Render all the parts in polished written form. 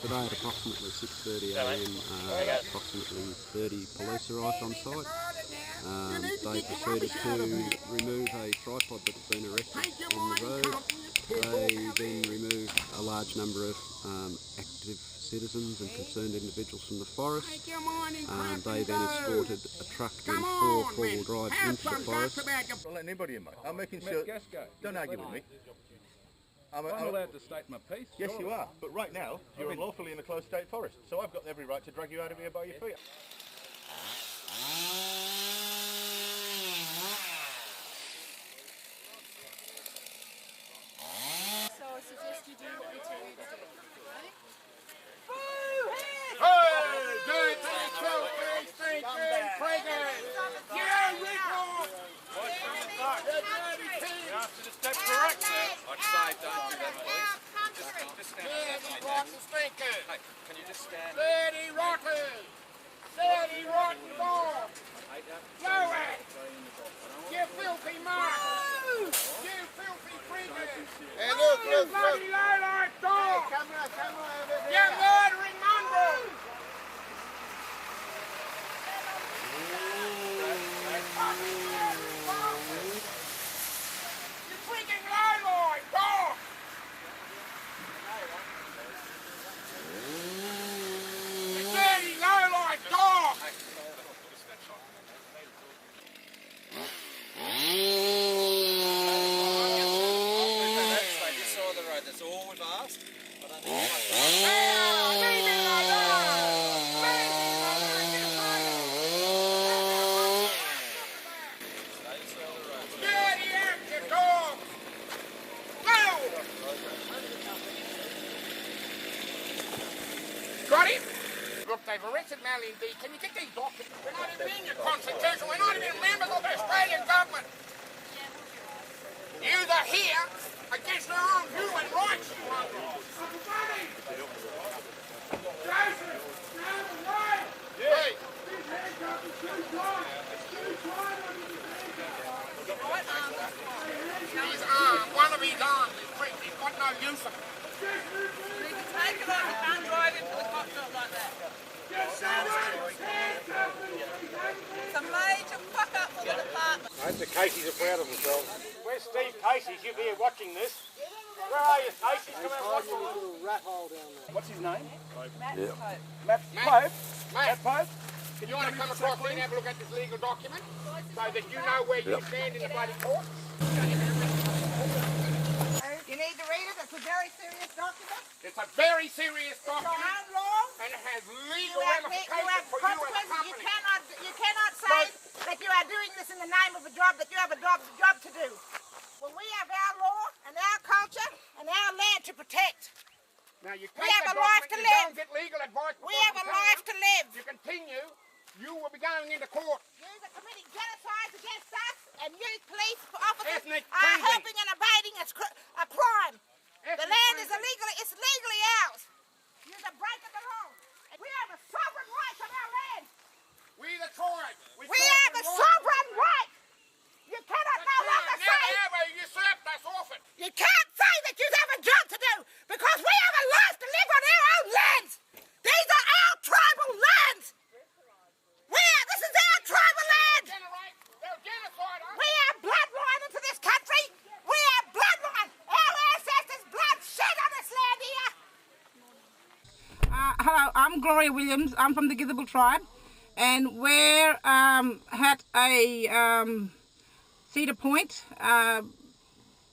Today at approximately 6:30 a.m, approximately 30 police arrived on site. They proceeded to remove a tripod that had been erected on the road. They then removed a large number of active citizens and concerned individuals from the forest. They then escorted a truck and 4 four-wheel drives into the forest. Don't let anybody in, mate. I'm making sure... Don't argue with me. I'm allowed to state my piece. Yes, you are. But right now, you're unlawfully in a closed state forest. So I've got every right to drag you out of here by your feet. So I suggest you do what you tell me to do. I'd say don't do that, please. Just stand up. Hey, can you just stand? Dirty rotten! Dirty rotten dog! Blow it! You filthy mark! You filthy freakers! Hey, look, You bloody low-life dog! You murdering mongrel! You freaking low-life dog! You dirty low-life dog! This side of the road, that's all we've asked. I don't Dirty actor dog! Go! Got him? Look, they've arrested Malin D. Can you get these documents? We're not even in your constitution. We're not even members of the Australian government. You are here against your own human rights, you mongrels. Joseph, down the way! Hey! His arm, one of his arms is pricked. He's got no use of it. You can take it on, you can't drive into the cockpit like that. It's a major fuck up for the department. I hope the Caseys are proud of themselves. Where's Steve Casey? You're here watching this. Where are you, Casey? Come out and watch this. What's his name? Matt Pope. Matt Pope. Matt Pope. You want to come across here and have a look at this legal document so that you know where you stand in the bloody court? You need to read it. It's a very serious document. It's a very serious It's our document own law. and it has You legal have ramifications for you as a consequences. company. You cannot say that you are doing this in the name of a job, that you have a job to do. Well, we have our law and our culture and our land to protect. Now you We take have the a life document, to you live. don't get legal advice. We have a life to live. You continue, you will be going into court. You are committing genocide against us, and you police officers Ethnic are cleansing. helping and abating a crime. The Ethnic land is cleansing. it's legally ours. You're the break of the law. We have a sovereign right on our land. We the tribe. We have a sovereign right. You cannot no longer Never say. ever usurped us off it. You can't say that you have a job to do because we have a life to live on our own lands. These are our tribal lands. This is our tribal land. They're genocide, huh? We have bloodline into this country. We have bloodline. Our ancestors' blood shed on this land here. Hello, I'm Gloria Williams. I'm from the Githable tribe, and we're at a Cedar Point.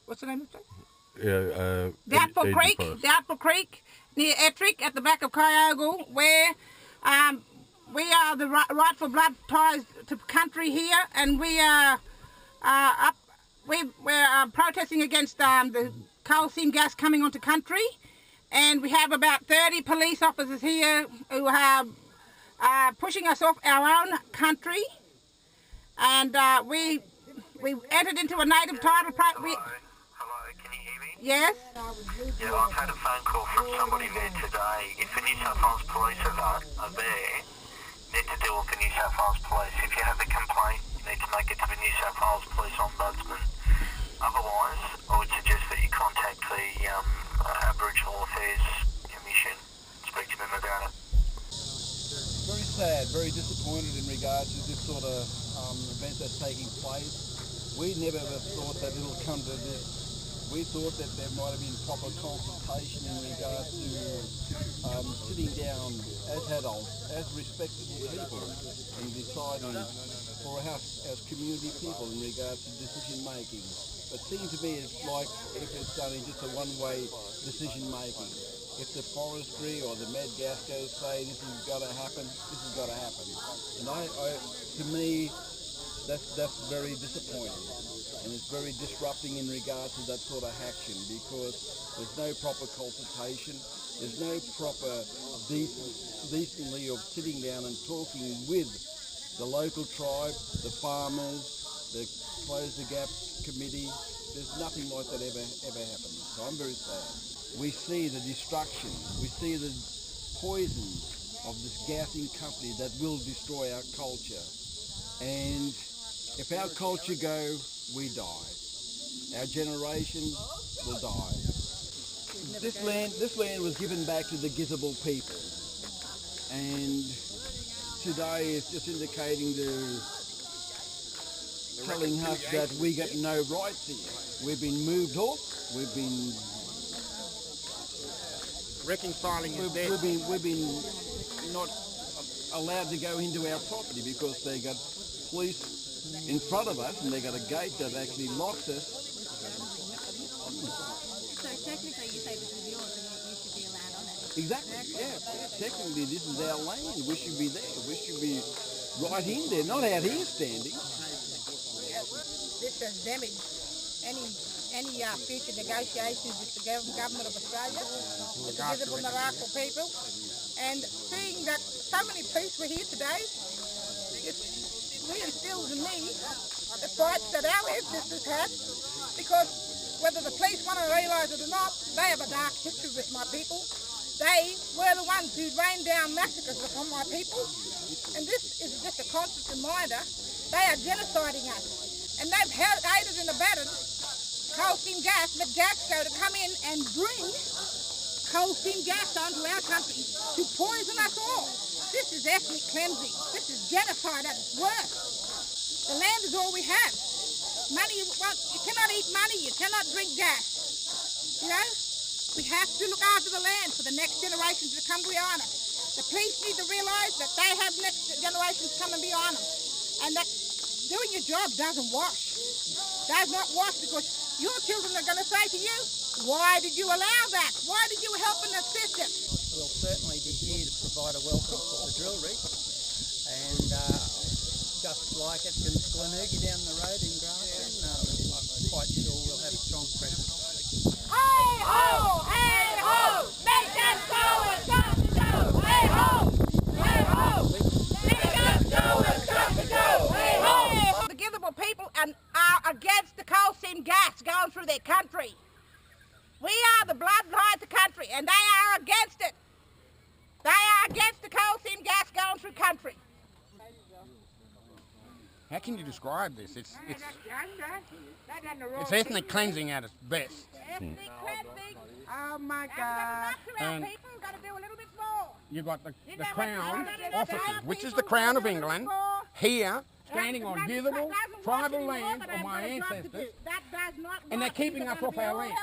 What's the name of it? Doubtful Creek, near Ettrick, at the back of Kyogle, where we are the rightful blood ties to country here, and we are we're protesting against the coal seam gas coming onto country, and we have about 30 police officers here who are pushing us off our own country, and we entered into a native title. Hello, can you hear me? Yes. Yeah, I've had a phone call from somebody there today. If the New South Wales Police are there, need to deal with the New South Wales Police. If you have a complaint, you need to make it to the New South Wales Police Ombudsman. Otherwise, I would suggest that you contact the Aboriginal Affairs Commission, speak to this sort of event that's taking place. We never ever thought that it'll come to this. We thought that there might have been proper consultation in regard to sitting down as adults, as respectable people, and deciding for us as community people in regard to decision making. It seems to me it's like if it's only just a one-way decision making. If the forestry or the Madgascos say this has got to happen, this has got to happen. And to me, that's very disappointing. And it's very disrupting in regard to that sort of action, because there's no proper consultation, there's no proper decency of sitting down and talking with the local tribe, the farmers, the Close the Gap committee. There's nothing like that ever happened. So I'm very sad. We see the destruction, we see the poison of this gassing company that will destroy our culture. And if our culture go, we die. Our generation will die. This land was given back to the Gizabal people, and today it's just indicating telling us that we get no rights here. We've been moved off. We've been Reconciling is dead. we've been not allowed to go into our property because they got police in front of us, and they got a gate that actually locks us. So technically you say this is yours and you should be allowed on it? Exactly, yeah. Technically this is our land. We should be there. We should be right in there, not out here standing. This has damaged any future negotiations with the government of Australia, with the Gizabal Naraqal people. And seeing that so many police were here today, it's reinstills in me the fights that our ancestors had, because whether the police want to realise it or not, they have a dark history with my people. They were the ones who rained down massacres upon my people, and this is just a constant reminder they are genociding us. And they've aided and abetted coal seam gas, Madgasco, to come in and bring coal seam gas onto our country to poison us all. This is ethnic cleansing. This is genocide at its worst. The land is all we have. Money, you cannot eat money, you cannot drink gas. You know, we have to look after the land for the next generations to come beyond us. The police need to realise that they have next generations coming beyond them, and that doing your job doesn't wash. Does not wash, because your children are going to say to you, why did you allow that? Why did you help and assist it? We'll certainly be here to provide a welcome for the drill rig, and just like it in Glenugie down the road in Grafton, I'm quite sure we'll have a strong presence. Hey ho! Hey ho! Make us go and come to go! Hey ho! Hey ho! Make us go and come to go! Hey ho! The Gizabal people are against the coal seam gas going through their country. We are the bloodline of the country, and they are against it. They are against the coal seam gas going through country. How can you describe this? It's ethnic cleansing at its best. Ethnic cleansing. Oh my God. And People got to do a little bit more. you've got the Crown officers, which is the Crown of England, here, standing on Gizabal tribal land of my ancestors, and they're keeping us off our land.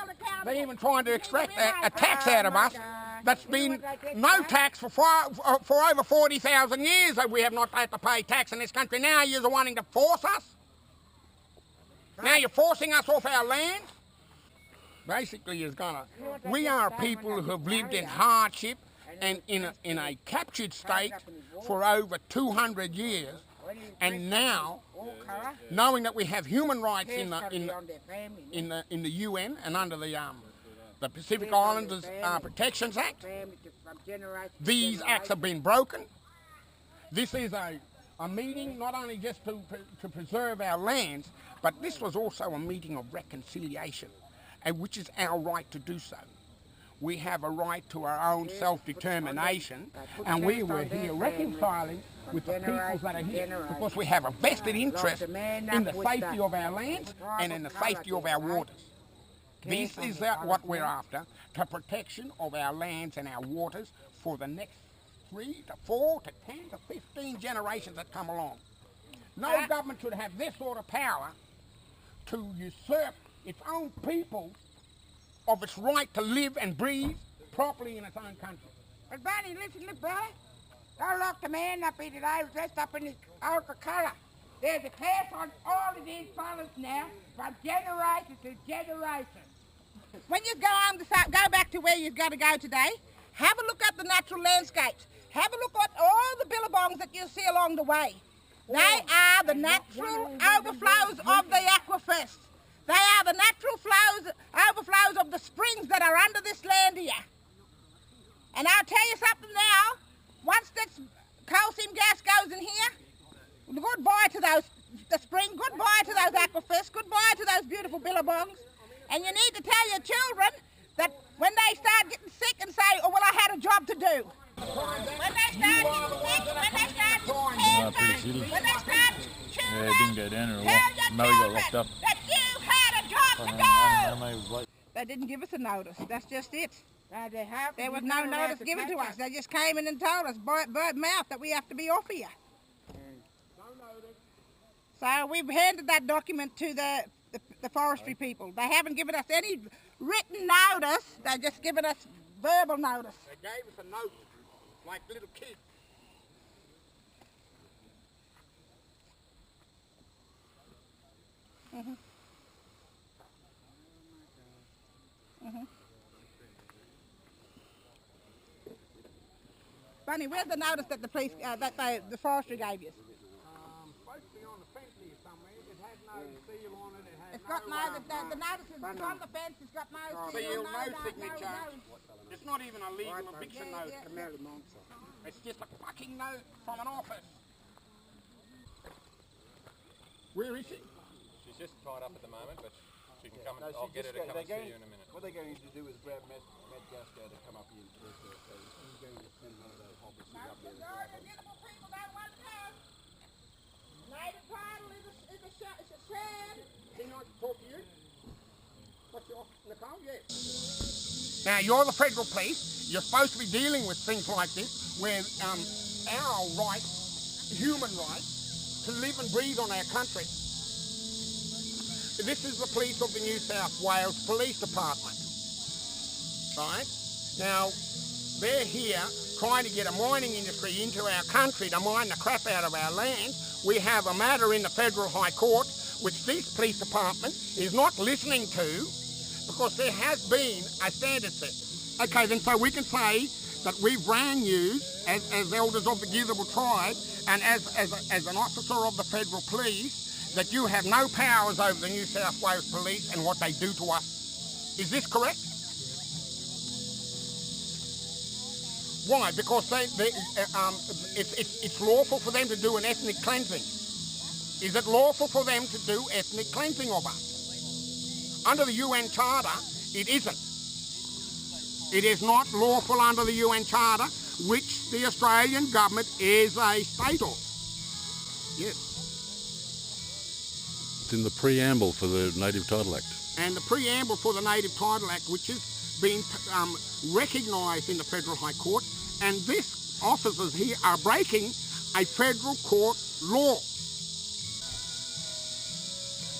They're even trying to extract a tax out of us that's been no tax for over 40,000 years. That we have not had to pay tax in this country. Now you're wanting to force us? Now you're forcing us off our land? Basically, we are people who have lived in hardship and in a captured state for over 200 years. And now, knowing that we have human rights in the UN and under the Pacific Islanders Protections Act, these acts have been broken. This is a meeting not only just to preserve our lands, but this was also a meeting of reconciliation, and which is our right to do so. We have a right to our own self-determination, and we were here reconciling with the peoples that are here because we have a vested interest in the safety of our lands and in the safety of our waters. This is what we're after, the protection of our lands and our waters for the next 3 to 4 to 10 to 15 generations that come along. No government should have this sort of power to usurp its own people of its right to live and breathe properly in its own country. But Barney, listen, look, brother. Don't look the man up here today dressed up in his ultra colour. There's a class on all of these fellas now from generation to generation. When you go home to go back to where you've got to go today, have a look at the natural landscapes. Have a look at all the billabongs that you see along the way. They are the natural overflows of the aquifers. They are the natural overflows of the springs that are under this land here. And I'll tell you something now, once this coal seam gas goes in here, goodbye to the spring, goodbye to those aquifers, goodbye to those beautiful billabongs. And you need to tell your children that when they start getting sick and say, oh, well, I had a job to do. When they start getting sick, when they start getting when they start chewing, it didn't go down tell your children that you had a job to do. They didn't give us a notice. That's just it. There was no notice given to us. They just came in and told us by bird mouth that we have to be off here. So we've handed that document to the forestry people. They haven't given us any written notice. They've just given us verbal notice. They gave us a note, like little kids. Bunny, where's the notice that the police, the forestry gave you? Supposed to be on the fence here somewhere. It has no seal on it. It has it's got the notice is on the fence. It's got no seal, no signature. It's not even a legal eviction note. It's just a fucking note from an office. Where is she? She's just tied up at the moment, but she can come. I'll get her to come and see you in a minute. What they're going to do is grab Matt Gasco to come up here and talk to her. So he's going to send one of those officers up there. People don't want to come. Native title is a sham. Can I talk to you? What's your Nicole? Yes. Now you're the federal police. You're supposed to be dealing with things like this, where our rights, human rights, to live and breathe on our country. This is the police of the New South Wales Police Department, right? Now, they're here trying to get a mining industry into our country to mine the crap out of our land. We have a matter in the Federal High Court which this police department is not listening to because there has been a standard set. Okay, then so we can say that we've rang you as elders of the Githabul tribe and as an officer of the federal police that you have no powers over the New South Wales Police and what they do to us. Is this correct? Why? Because it's lawful for them to do an ethnic cleansing. Is it lawful for them to do ethnic cleansing of us? Under the UN Charter, it isn't. It is not lawful under the UN Charter, which the Australian government is a state of. Yes. It's in the preamble for the Native Title Act. And the preamble for the Native Title Act, which has been recognised in the Federal High Court, and this officers here are breaking a federal court law.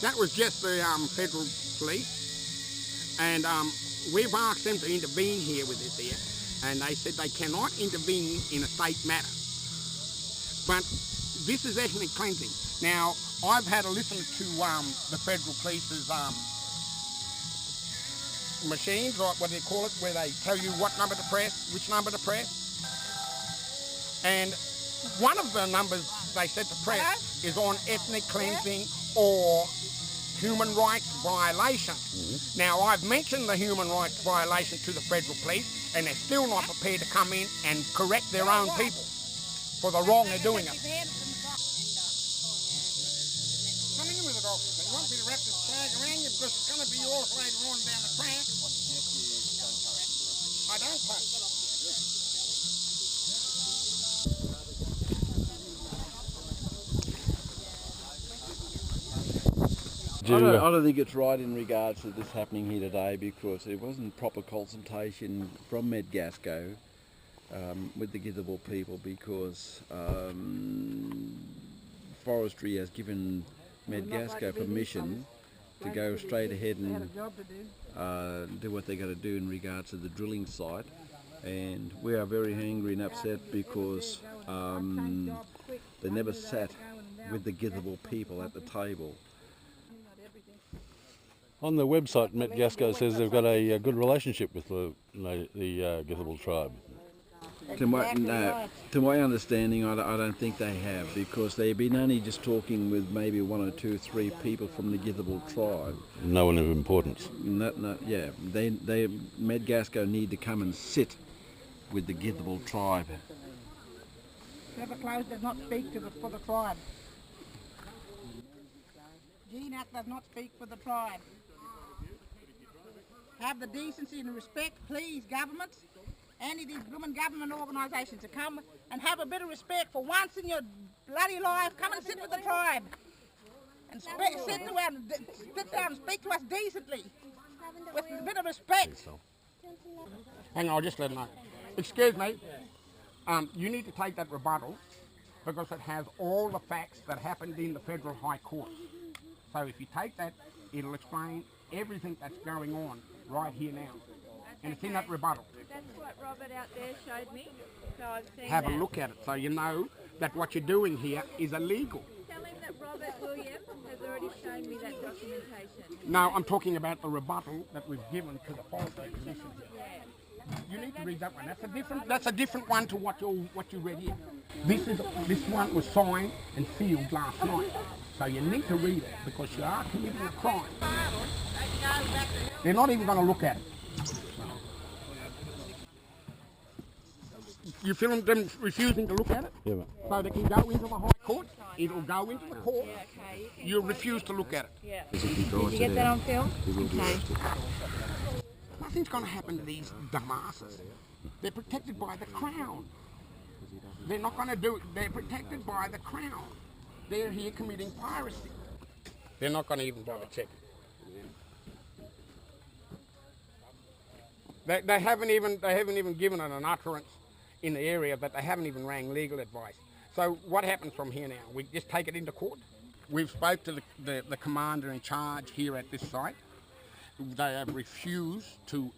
That was just the federal police, and we've asked them to intervene here with this here, and they said they cannot intervene in a state matter. But this is ethnic cleansing. Now, I've had a listen to the federal police's machines, or what do they call it, where they tell you what number to press, which number to press. And one of the numbers they said to press is on ethnic cleansing or human rights violation. Now, I've mentioned the human rights violation to the federal police, and they're still not prepared to come in and correct their own people for the wrong they're doing it. Come in with it, officer. You want me to wrap this flag around you because it's going to be yours later on down the track? I don't touch. I don't think it's right in regards to this happening here today because there wasn't proper consultation from Forestry has given Medgasco permission to go straight ahead and do what they're going to do in regards to the drilling site. And we are very angry and upset because they never sat with the Githabul people at the table. On the website, Medgasco says they've got a good relationship with the Githabul tribe. To my understanding, I don't think they have, because they've been only just talking with maybe 1 or 2 or 3 people from the Githabul tribe. No one of importance. Yeah, Medgasco need to come and sit with the Githabul tribe. Trevor Close does not speak for the tribe. GNAT does not speak for the tribe. Have the decency and respect, please, governments, any of these blooming government organisations, to come and have a bit of respect for once in your bloody life. Come and sit with the tribe and sit down and speak to us decently with a bit of respect. Hang on, I'll just let them know. Excuse me, you need to take that rebuttal because it has all the facts that happened in the Federal High Court. So if you take that, it'll explain everything that's going on right here now. And it's in that rebuttal. That's what Robert out there showed me. So I've seen Have that. a look at it so you know that what you're doing here is illegal. Tell him that Robert Williams has already shown me that documentation. No, I'm talking about the rebuttal that we've given to the Forestry Commission. You need to read that one. That's a different one to what you read here. This one was signed and sealed last night. So you need to read it because you are committing a crime. They're not even going to look at it. You feel them refusing to look at it? Yeah, mate. So they can go into the High Court. It'll go into the court. You refuse to look at it. Yeah. Did you get that on film? Okay. Nothing's going to happen to these dumbasses. They're protected by the Crown. They're not going to do it. They're protected by the Crown. They're here committing piracy. They're not going to even bother checking. They haven't even given it an utterance in the area, but they haven't even rang legal advice. So what happens from here now? We just take it into court? We've spoke to the commander in charge here at this site. They have refused to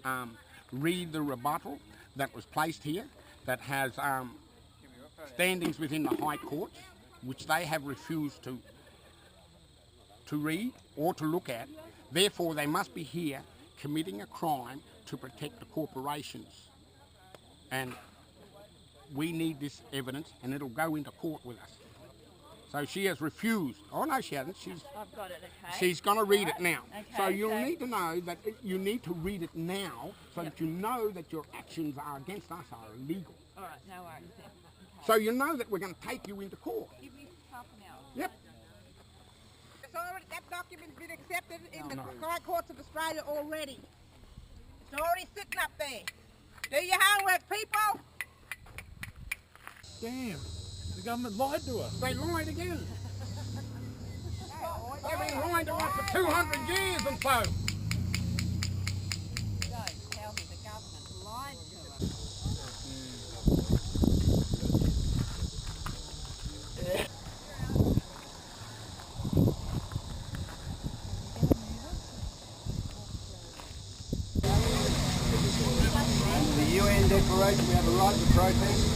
read the rebuttal that was placed here that has standings within the High Courts, which they have refused to read or to look at. Therefore, they must be here committing a crime to protect the corporations. And we need this evidence, and it'll go into court with us. So she has refused. Oh, no, she hasn't. I've got it, okay. She's going to read it now. Okay, so you'll need to know that you need to read it now so that you know that your actions are against us are illegal. All right, no worries then. So you know that we're going to take you into court. Give me half an hour. Yep. That document's been accepted in the High Courts of Australia already. It's already sitting up there. Do your homework, people. Damn, the government lied to us. They lied again. They've been lying to us for 200 years and so. Don't tell me the government lied to us. The UN Declaration, we have a right to protest.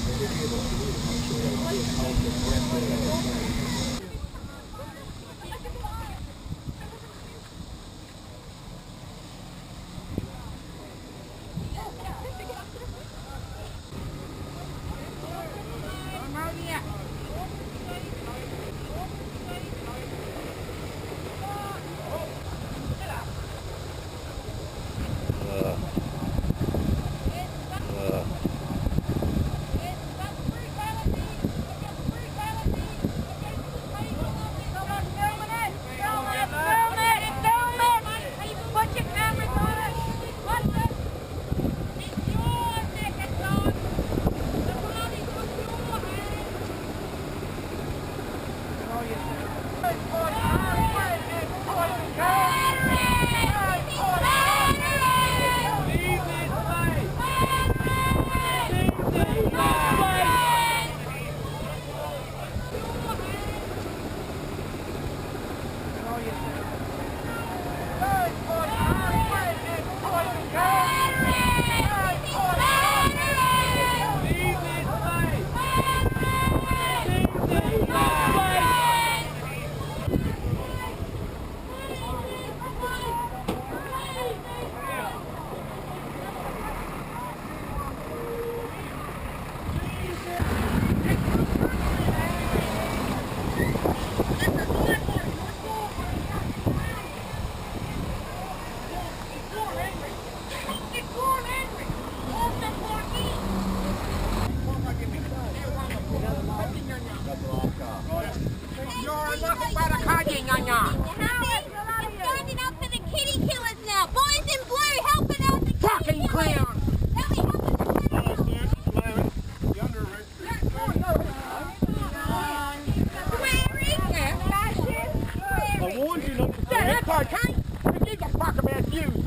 about you.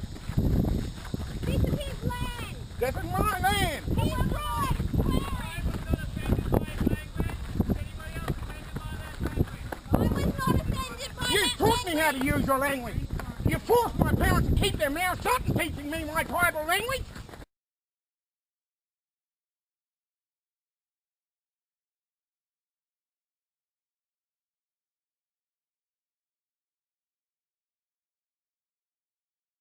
This is his land. This is my land. He was right. I was not offended by You that taught me how to language. use your language. You forced my parents to keep their mouths shut and teaching me my tribal language.